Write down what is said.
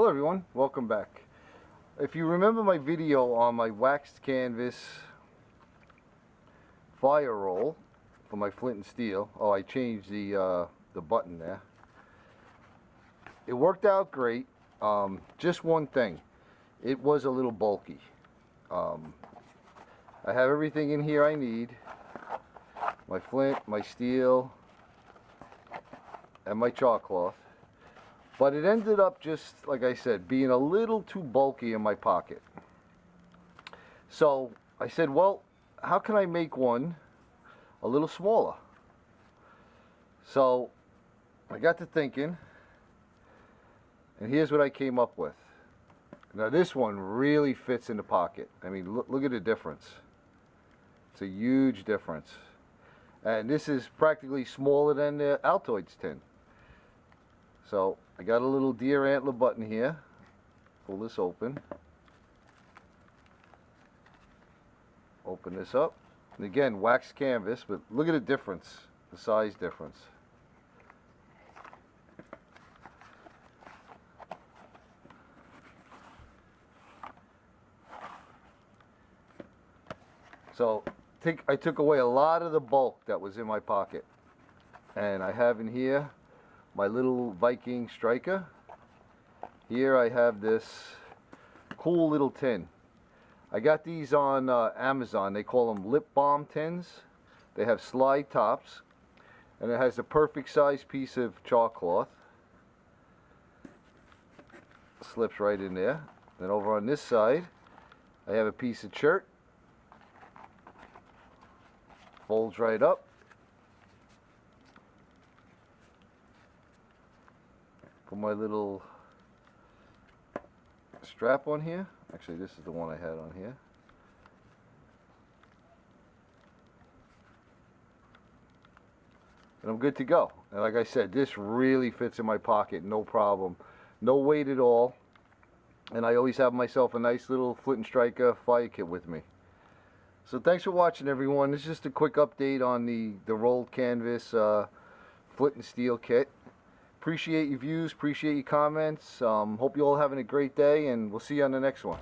Hello everyone, welcome back. If you remember my video on my waxed canvas fire roll for my flint and steel, I changed the button there. It worked out great. Just one thing, it was a little bulky. I have everything in here I need. My flint, my steel, and my chalk cloth. But it ended up, just like I said, being a little too bulky in my pocket. So I said, well, how can I make one a little smaller? So I got to thinking, and here's what I came up with. Now this one really fits in the pocket. I mean, look at the difference. It's a huge difference. And this is practically smaller than the Altoids tin. So I got a little deer antler button here. Pull this open. Open this up. And again, wax canvas, but look at the difference, the size difference. So I took away a lot of the bulk that was in my pocket. And I have in here my little Viking striker. Here I have this cool little tin. I got these on Amazon. They call them lip balm tins. They have slide tops, and it has the perfect size piece of chalk cloth. Slips right in there. Then over on this side, I have a piece of shirt. Folds right up. Put my little strap on here. Actually, this is the one I had on here. And I'm good to go. And like I said, this really fits in my pocket, no problem. No weight at all. And I always have myself a nice little flint and striker fire kit with me. So thanks for watching, everyone. This is just a quick update on the rolled canvas flint and steel kit. Appreciate your views, appreciate your comments. Hope you all having a great day, and we'll see you on the next one.